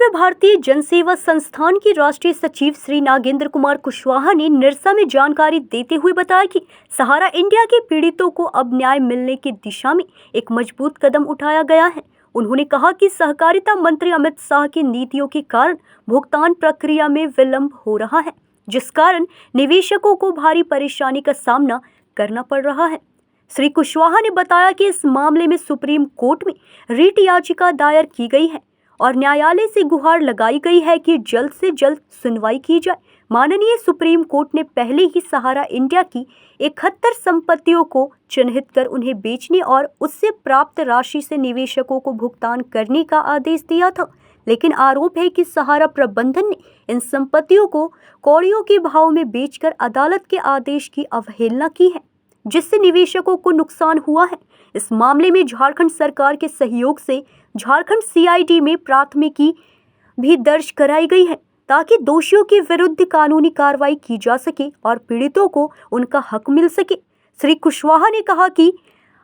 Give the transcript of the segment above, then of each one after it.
विश्व भारतीय जनसेवा संस्थान की राष्ट्रीय सचिव श्री नागेंद्र कुमार कुशवाहा ने निरसा में जानकारी देते हुए बताया कि सहारा इंडिया के पीड़ितों को अब न्याय मिलने की दिशा में एक मजबूत कदम उठाया गया है। उन्होंने कहा कि सहकारिता मंत्री अमित शाह की नीतियों के कारण भुगतान प्रक्रिया में विलंब हो रहा है, जिस कारण निवेशकों को भारी परेशानी का सामना करना पड़ रहा है। श्री कुशवाहा ने बताया कि इस मामले में सुप्रीम कोर्ट में रिट याचिका दायर की गई है और न्यायालय से गुहार लगाई गई है कि जल्द से जल्द सुनवाई की जाए। माननीय सुप्रीम कोर्ट ने पहले ही सहारा इंडिया की 71 संपत्तियों को चिन्हित कर उन्हें बेचने और उससे प्राप्त राशि से निवेशकों को भुगतान करने का आदेश दिया था, लेकिन आरोप है कि सहारा प्रबंधन ने इन संपत्तियों को कौड़ियों के भाव में बेचकर अदालत के आदेश की अवहेलना की है, जिससे निवेशकों को नुकसान हुआ है। इस मामले में झारखंड सरकार के सहयोग से झारखंड सीआईडी में प्राथमिकी भी दर्ज कराई गई है ताकि दोषियों के विरुद्ध कानूनी कार्रवाई की जा सके और पीड़ितों को उनका हक मिल सके। श्री कुशवाहा ने कहा कि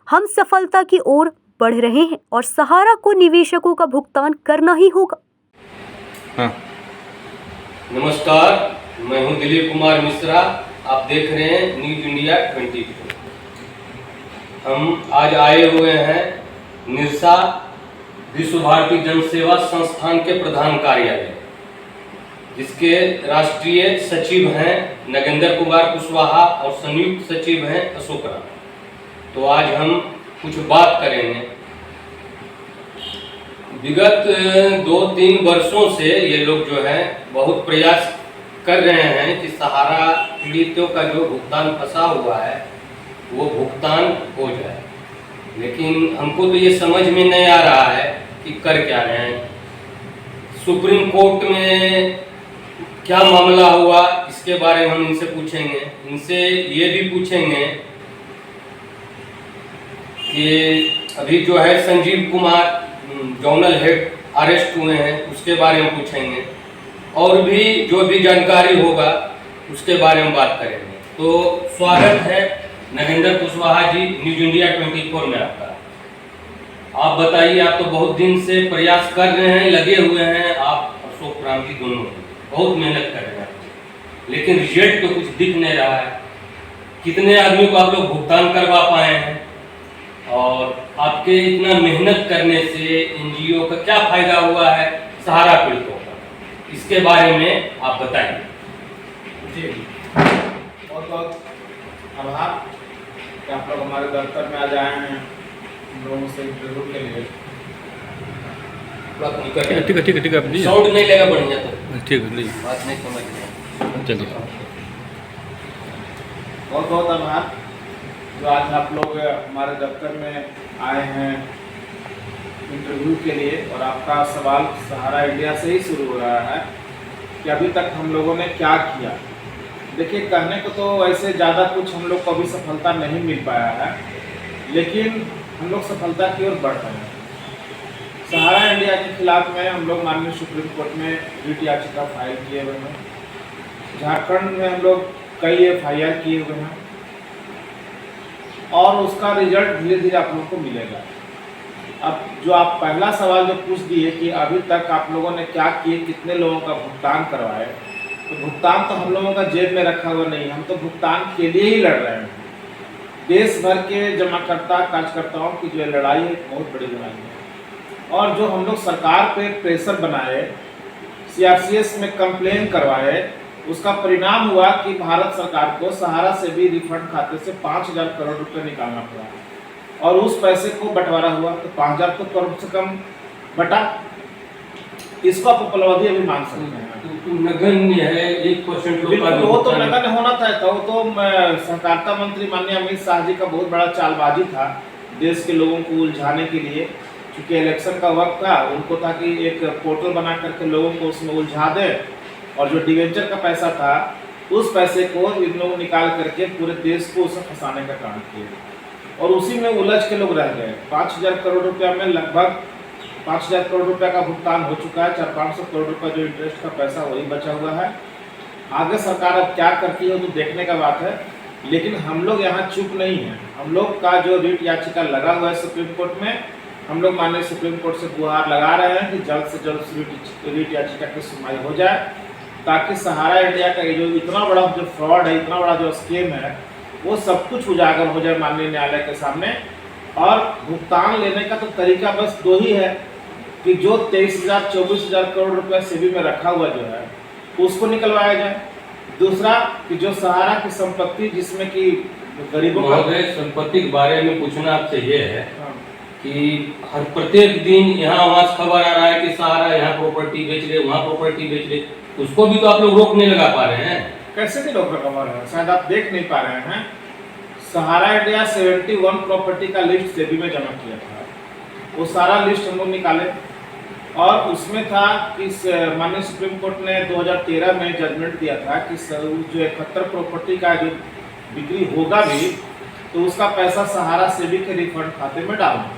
हम सफलता की ओर बढ़ रहे हैं और सहारा को निवेशकों का भुगतान करना ही होगा। नमस्कार, मैं हूं दिलीप कुमार मिश्रा। आप देख रहे हैं न्यूज इंडिया 24। हम आज आए हुए हैं निरसा विश्व भारती जनसेवा संस्थान के प्रधान कार्यालय, जिसके राष्ट्रीय सचिव हैं नागेंद्र कुमार कुशवाहा और संयुक्त सचिव हैं अशोक राम। तो आज हम कुछ बात करेंगे। विगत 2-3 वर्षों से ये लोग जो है बहुत प्रयास कर रहे हैं कि सहारा पीड़ितों का जो भुगतान फंसा हुआ है वो भुगतान हो जाए, लेकिन हमको तो ये समझ में नहीं आ रहा है कि कर क्या रहे हैं। सुप्रीम कोर्ट में क्या मामला हुआ इसके बारे में हम इनसे पूछेंगे। इनसे ये भी पूछेंगे कि अभी जो है Sanjeev Kumar zonal head arrest हुए हैं, उसके बारे में पूछेंगे और भी जो भी जानकारी होगा उसके बारे में बात करेंगे। तो स्वागत है नागेंद्र कुशवाहा जी न्यूज इंडिया 24 में आपका। आप बताइए, आप तो बहुत दिन से प्रयास कर रहे हैं, लगे हुए हैं, आप अशोक राम जी दोनों बहुत मेहनत कर रहे हैं, लेकिन रिजल्ट तो कुछ दिख नहीं रहा है। कितने आदमी को आप लोग भुगतान करवा पाए हैं और आपके इतना मेहनत करने से एनजीओ का क्या फायदा हुआ है सहारा पीड़ितों का, इसके बारे में आप बताइए। जी, बहुत बहुत आभार कि आप लोग हमारे दफ्तर में आज आए हैं हम लोगों से इंटरव्यू के लिए। ठीक है, साउंड नहीं लगा बढ़िया तो ठीक है, बात नहीं समझ में। चलिए, बहुत बहुत आभार जो आज आप लोग हमारे दफ्तर में आए हैं इंटरव्यू के लिए। और आपका सवाल सहारा इंडिया से ही शुरू हो रहा है कि अभी तक हम लोगों ने क्या किया। देखिए, कहने को तो वैसे ज़्यादा कुछ हम लोग को अभी सफलता नहीं मिल पाया है, लेकिन हम लोग सफलता की ओर बढ़ रहे हैं। सहारा इंडिया के खिलाफ में हम लोग माननीय सुप्रीम कोर्ट में रिट याचिका फाइल किए हुए हैं। झारखंड में हम लोग कई FIR किए हुए हैं और उसका रिजल्ट धीरे धीरे आप लोगों को मिलेगा। अब जो आप पहला सवाल जो पूछ दिए कि अभी तक आप लोगों ने क्या किए, कितने लोगों का भुगतान करवाए, तो भुगतान तो हम लोगों का जेब में रखा हुआ नहीं, हम तो भुगतान के लिए ही लड़ रहे हैं। देश भर के जमाकर्ता कार्यकर्ताओं की जो लड़ाई है बहुत बड़ी लड़ाई है। और जो हम लोग सरकार पे प्रेशर बनाए, CRCS में कंप्लेन करवाए, उसका परिणाम हुआ कि भारत सरकार को सहारा से भी रिफंड खाते से 5,000 करोड़ रुपए निकालना पड़ा और उस पैसे को बंटवारा हुआ तो 5,000 करोड़ से कम बटा। इसको आप उपलब्धि अभी मान सकते हैं। तो नगण्य है, 1% वो तो नगण्य होना था। वो तो सहकारिता मंत्री माननीय अमित शाह जी का बहुत बड़ा चालबाजी था देश के लोगों को उलझाने के लिए। चूँकि इलेक्शन का वक्त था, उनको था कि एक पोर्टल बना करके लोगों को उसमें उलझा दे और जो डिवेंचर का पैसा था उस पैसे को इन लोग निकाल करके पूरे देश को उसे फंसाने का काम किया और उसी में उलझ के लोग रह गए। 5,000 करोड़ रुपया में लगभग 5,000 करोड़ रुपया का भुगतान हो चुका है। 400-500 करोड़ रुपया जो इंटरेस्ट का पैसा वही बचा हुआ है। आगे सरकार अब क्या करती है तो देखने का बात है, लेकिन हम लोग यहाँ चुप नहीं हैं। हम लोग का जो रिट याचिका लगा हुआ है सुप्रीम कोर्ट में, हम लोग माननीय सुप्रीम कोर्ट से गुहार लगा रहे हैं कि जल्द से जल्द रीट याचिका की सुनवाई हो जाए, ताकि सहारा इंडिया का ये जो इतना बड़ा जो फ्रॉड है, इतना बड़ा जो स्कीम है, वो सब कुछ उजागर हो जाए माननीय न्यायालय के सामने। और भुगतान लेने का तो तरीका बस दो ही है कि जो 23,000-24,000 करोड़ रुपया सेबी में रखा हुआ जो है उसको निकलवाया जाए। दूसरा कि जो सहारा की संपत्ति जिसमें कि गरीबों का संपत्ति के बारे में पूछना आपसे ये है हाँ। कि हर प्रत्येक दिन यहाँ वहाँ से खबर आ रहा है कि सहारा यहाँ प्रॉपर्टी बेच रहे, वहाँ प्रॉपर्टी बेच रहे, उसको भी तो आप लोग रोक नहीं लगा पा रहे हैं। कैसे नहीं रोक लगा पा रहे हैं? शायद आप देख नहीं पा रहे हैं। सहारा इंडिया 71 प्रॉपर्टी का लिस्ट सेबी में जमा किया था, वो सारा लिस्ट हम लोग निकाले और उसमें था कि माननीय सुप्रीम कोर्ट ने 2013 में जजमेंट दिया था कि जो 71 प्रॉपर्टी का जो बिक्री होगा भी तो उसका पैसा सहारा सेबी के रिफंड खाते में डालना,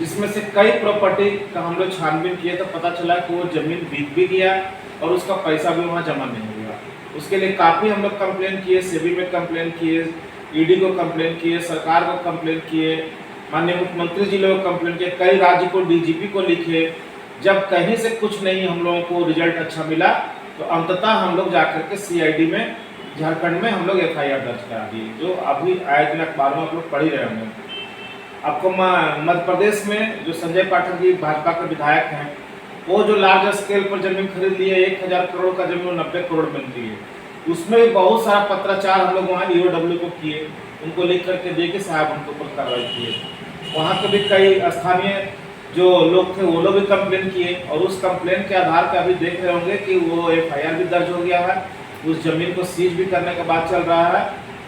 जिसमें से कई प्रॉपर्टी का हम लोग छानबीन किए तो पता चला कि वो जमीन बिक भी गया और उसका पैसा भी वहाँ जमा नहीं हुआ। उसके लिए काफ़ी हम लोग कंप्लेन किए, सेबी में कंप्लेन किए, ईडी को कंप्लेन किए, सरकार को कंप्लेन किए, माननीय मुख्यमंत्री जी लोग कंप्लेन किए, कई राज्य को डीजीपी को लिखे। जब कहीं से कुछ नहीं हम लोगों को रिजल्ट अच्छा मिला तो अंततः हम लोग जाकर के सीआईडी में झारखंड में हम लोग एफआईआर दर्ज करा दिए, जो अभी आए दिन अखबारों में आप लोग पढ़ ही रहे होंगे। आपको मध्य प्रदेश में जो संजय पाठक जी भाजपा के विधायक हैं, वो जो लार्ज स्केल पर जमीन खरीद लिए, 1,000 करोड़ का जमीन 90 करोड़ मिल रही है, उसमें भी बहुत सारा पत्राचार हम लोग वहाँ ईओडब्ल्यू को किए, उनको लिख करके दे के साहब उनके ऊपर कार्रवाई किए। वहाँ के भी कई स्थानीय जो लोग थे वो लोग भी कंप्लेन किए और उस कंप्लेन के आधार पर अभी देख रहे होंगे कि वो एफआईआर भी दर्ज हो गया है, उस जमीन को सीज भी करने का बात चल रहा है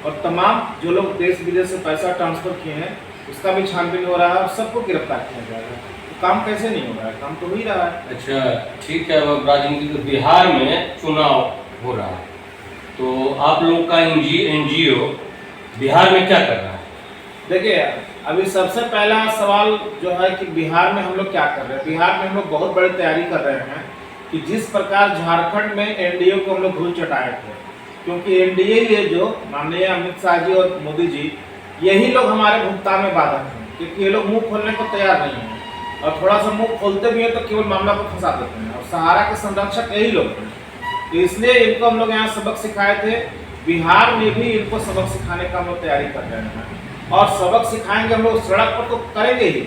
और तमाम जो लोग देश विदेश से पैसा ट्रांसफर किए हैं उसका भी छानबीन हो रहा है और सबको गिरफ्तार किया जाएगा। तो काम कैसे नहीं हो रहा है? काम तो हो ही रहा है। अच्छा ठीक है, अब राजनीतिक बिहार में चुनाव हो रहा है तो आप लोग का एनजीओ बिहार में क्या कर रहा है? देखिए, अभी सबसे पहला सवाल जो है कि बिहार में हम लोग क्या कर रहे हैं। बिहार में हम लोग बहुत बड़ी तैयारी कर रहे हैं कि जिस प्रकार झारखंड में एनडीए को हम लोग धूल चटाए थे, क्योंकि एनडीए ये जो माननीय अमित शाह जी और मोदी जी, यही लोग हमारे भुगतान में बाधक हैं, क्योंकि ये लोग मुंह खोलने को तैयार नहीं हैं और थोड़ा सा मुंह खोलते भी हैं तो केवल मामला को फंसा देते हैं और सहारा के संरक्षक यही लोग हैं। तो इसलिए इनको हम लोग यहाँ सबक सिखाए थे। बिहार में भी इनको सबक सिखाने का हम लोग तैयारी कर रहे हैं और सबक सिखाएंगे हम लोग, सड़क पर तो करेंगे ही।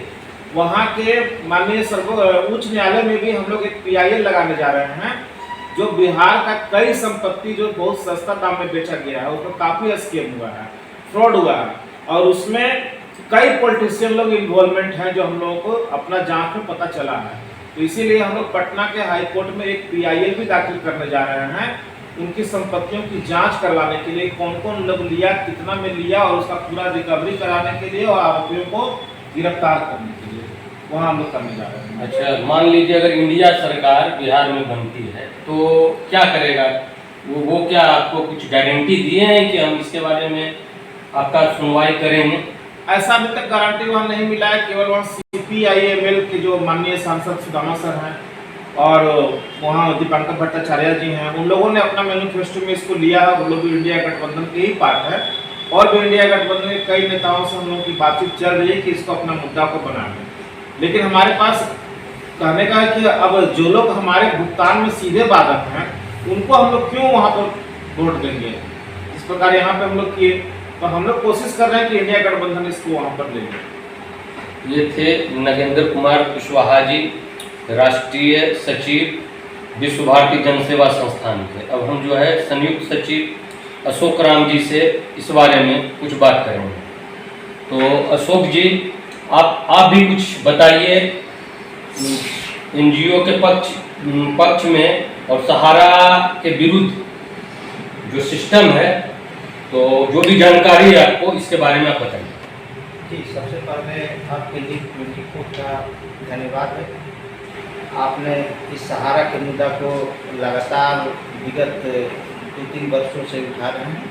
वहाँ के माननीय उच्च न्यायालय में भी हम लोग एक PIL लगाने जा रहे हैं, जो बिहार का कई संपत्ति जो बहुत सस्ता दाम में बेचा गया है, उसमें काफ़ी स्कैम हुआ है, फ्रॉड हुआ है और उसमें कई पॉलिटिशियन लोग इन्वॉल्वमेंट हैं जो हम लोगों को अपना जांच में पता चला है। तो इसीलिए हम लोग पटना के हाई कोर्ट में एक PIL भी दाखिल करने जा रहे हैं, उनकी संपत्तियों की जांच करवाने के लिए, कौन कौन लोग लिया, कितना में लिया और उसका पूरा रिकवरी कराने के लिए और आरोपियों को गिरफ्तार करने के लिए वहाँ हम लोग करने जा रहे हैं। अच्छा, मान लीजिए अगर इंडिया सरकार बिहार में बनती है तो क्या करेगा वो क्या आपको कुछ गारंटी दिए हैं कि हम इसके बारे में आपका सुनवाई करेंगे? ऐसा अभी तक गारंटी वहाँ नहीं मिला है। केवल वहाँ CPIML के जो माननीय सांसद सुदामा सर हैं और वहाँ दीपांकर भट्टाचार्य जी हैं, उन लोगों ने अपना मैनिफेस्टो में इसको लिया है। वो लोग भी इंडिया गठबंधन के ही पार्ट है और भी इंडिया गठबंधन के कई नेताओं से हम लोगों की बातचीत चल रही है कि इसको अपना मुद्दा को बनाना। लेकिन हमारे पास कहने का है कि अब जो लोग हमारे भुगतान में सीधे बाधक हैं उनको हम लोग क्यों वहाँ पर वोट देंगे। इस प्रकार यहाँ पे हम लोग किए तो हम लोग कोशिश कर रहे हैं कि इंडिया गठबंधन इसको वहाँ पर ले लें। ये थे नगेंद्र कुमार कुशवाहा जी, राष्ट्रीय सचिव विश्व भारती जनसेवा संस्थान के। अब हम जो है संयुक्त सचिव अशोक राम जी से इस बारे में कुछ बात करेंगे। तो अशोक जी, आप भी कुछ बताइए एनजीओ के पक्ष में और सहारा के विरुद्ध जो सिस्टम है, तो जो भी जानकारी है आपको इसके बारे में आप बताइए। जी, सबसे पहले आपके लिए 24 का धन्यवाद है। आपने इस सहारा के मुद्दा को लगातार विगत 2-3 वर्षों से उठा रहे हैं।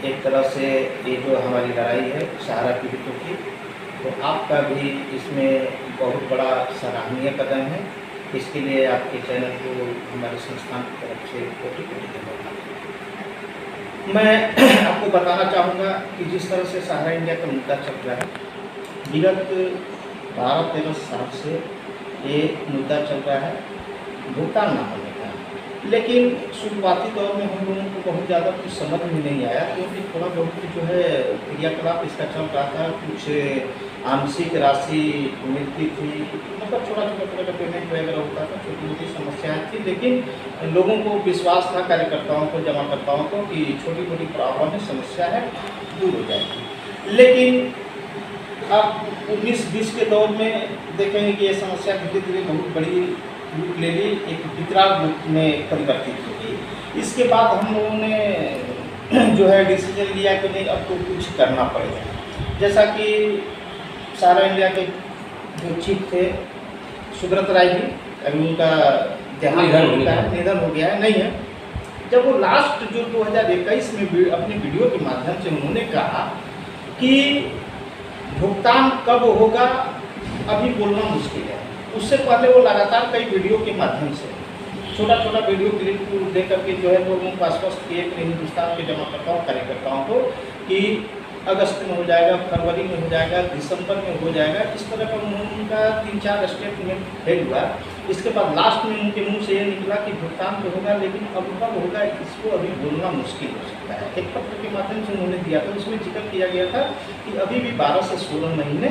एक तरह से ये जो हमारी लड़ाई है सहारा पीड़ितों की, तो आपका भी इसमें बहुत बड़ा सराहनीय कदम है। इसके लिए आपके चैनल को हमारे संस्थान की तरफ से कोटि-कोटि धन्यवाद। मैं आपको बताना चाहूँगा कि जिस तरह से सहारा इंडिया का मुद्दा चल रहा है, विगत 12-13 साल से ये मुद्दा चल रहा है भुगतान ना होने का। लेकिन शुरुआती दौर में हम लोगों को बहुत ज़्यादा कुछ समझ में नहीं आया, क्योंकि थोड़ा बहुत जो है क्रियाकलाप इसका चल रहा था। कुछ आंशिक राशि मिलती थी, मतलब छोटा छोटा पेमेंट वगैरह होता था, छोटी मोटी समस्याएं थी। लेकिन लोगों को विश्वास था, कार्यकर्ताओं को, जमाकर्ताओं को, कि छोटी मोटी प्रॉब्लम है, समस्या है, दूर हो जाएगी। लेकिन अब 19-20 के दौर में देखेंगे कि ये समस्या धीरे धीरे बहुत बड़ी रूप ले ली, एक विकराल रूप में परिवर्तित होगी। इसके बाद हम लोगों ने जो है डिसीजन लिया कि नहीं, अब तो कुछ करना पड़ेगा। जैसा कि सारा इंडिया के जो चीफ थे सुब्रत राय जी, अभी उनका निधन हो गया है, नहीं है। जब वो लास्ट जो 2021 में अपने वीडियो के माध्यम से उन्होंने कहा कि भुगतान कब होगा अभी बोलना मुश्किल है, उससे पहले वो लगातार कई वीडियो के माध्यम से छोटा छोटा वीडियो क्लिप दे करके जो है लोगों को आश्वस्त किए कि हिंदुस्तान के जमाकर्ताओं, कार्यकर्ताओं को, कि अगस्त में हो जाएगा, फरवरी में हो जाएगा, दिसंबर में हो जाएगा। इस तरह का उनका 3-4 स्टेटमेंट फेल हुआ। इसके बाद लास्ट में उनके मुंह से ये निकला कि भुगतान तो होगा, लेकिन अब कब होगा इसको अभी बोलना मुश्किल हो सकता है। एक पत्र के माध्यम से उन्होंने दिया था, उसमें जिक्र किया गया था कि अभी भी 12 से 16 महीने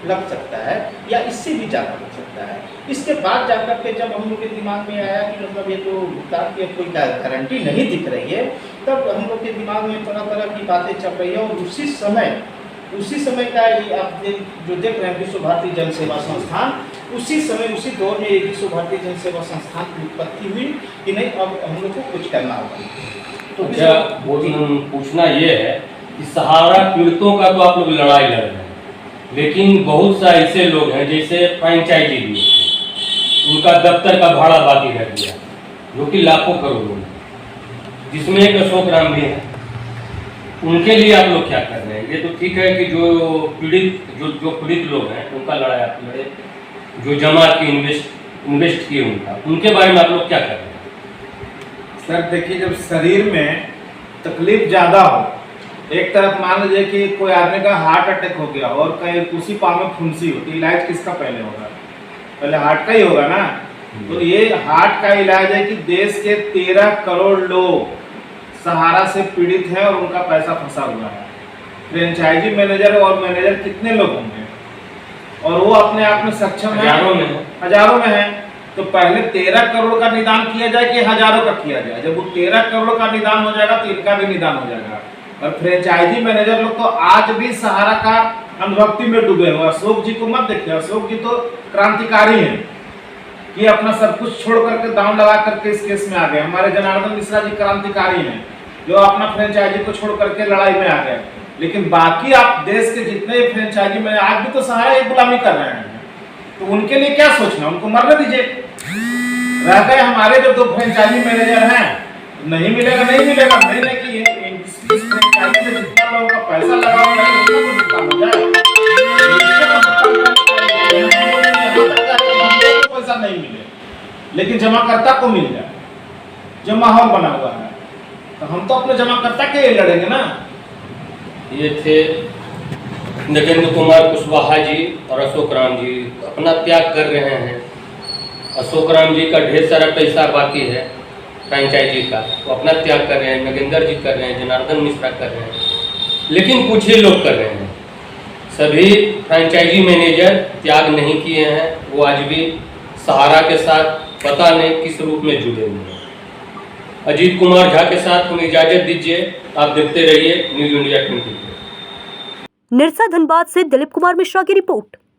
लग सकता है, या इससे भी ज़्यादा लग सकता है। इसके बाद जाकर के जब हम लोग के दिमाग में आया कि मतलब ये तो भुगतान की कोई गारंटी नहीं दिख रही है, तब हम लोग के दिमाग में तरह तरह की बातें चल रही है। और उसी समय का ये आप जो देख रहे हैं विश्व भारती जन सेवा संस्थान, उसी समय उसी दौर में ये विश्व भारती जन सेवा संस्थान की उत्पत्ति हुई कि नहीं, अब हम लोग को कुछ करना होगा। तो पूछना ये है कि सहारा पीड़ितों का तो आप लोग लड़ाई लड़ रहे हैं, लेकिन बहुत सा ऐसे लोग हैं जैसे फ्रेंचाइजी भी, उनका दफ्तर का भाड़ा बाकी रह गया, जो कि लाखों करोड़ों में, जिसमें एक अशोक राम भी है। उनके लिए आप लोग क्या कर रहे हैं? ये तो ठीक है कि जो पीड़ित लोग हैं उनका लड़ाई आप लड़े, जो जमा की इन्वेस्ट किए उनके बारे में आप लोग क्या कर रहे हैं? सर देखिए, जब शरीर में तकलीफ ज़्यादा हो, एक तरफ मान लीजिए कि कोई आदमी का हार्ट अटैक हो गया और कहीं उसी पाँव में फुंसी होती, इलाज किसका पहले होगा? पहले हार्ट का ही होगा ना। तो ये हार्ट का इलाज है कि देश के 13 करोड़ लोग सहारा से पीड़ित हैं और उनका पैसा फंसा हुआ है। फ्रेंचाइजी मैनेजर और मैनेजर कितने लोग होंगे, और वो अपने आप में सक्षम है, हजारों में है। तो पहले 13 करोड़ का निदान किया जाए कि हजारों का किया जाए? जब वो 13 करोड़ का निदान हो जाएगा तो इनका भी निदान हो जाएगा। और फ्रेंचाइजी मैनेजर लोग तो आज भी सहारा का अनुभक्ति में डूबे हुए। अशोक जी को मत देखिए, अशोक जी तो क्रांतिकारी हैं कि अपना सब कुछ छोड़ करके दांव लगा करके इस केस में आ गए। हमारे जनार्दन मिश्रा जी क्रांतिकारी हैं, जो अपना फ्रेंचाइजी को छोड़ करके लड़ाई में आ गए। लेकिन बाकी आप देश के जितने फ्रेंचाइजी में आज भी तो सहारा एक गुलामी कर रहे हैं, तो उनके लिए क्या सोचना? उनको मरने दीजिए। रह गए हमारे जो 2 फ्रेंचाइजी मैनेजर हैं, नहीं मिलेगा, नहीं मिलेगा, नहीं कि फ्रेंचाइजी में जितना लोगों का पैसा लगा हुआ है उसका तो भुगतान हो जाए। पैसा नहीं मिले लेकिन जमाकर्ता को मिल जाए, जो माहौल बना हुआ है, तो हम तो अपने जमाकर्ता के लिए लड़ेंगे ना। ये थे नगेंद्र कुमार कुशवाहा जी और अशोक राम जी, अपना त्याग कर रहे हैं। अशोक राम जी का ढेर सारा पैसा बाकी है फ्रेंचाइजी का, वो अपना त्याग कर रहे हैं। नगेंद्र जी कर रहे हैं, जनार्दन मिश्रा कर रहे हैं, लेकिन कुछ ही लोग कर रहे हैं। सभी फ्रेंचाइजी मैनेजर त्याग नहीं किए हैं, वो आज भी सहारा के साथ पता नहीं किस रूप में जुड़े हुए हैं। अजीत कुमार झा के साथ हमें इजाजत दीजिए। आप देखते रहिए न्यूज़ इंडिया 24। निरसा धनबाद से दिलीप कुमार मिश्रा की रिपोर्ट।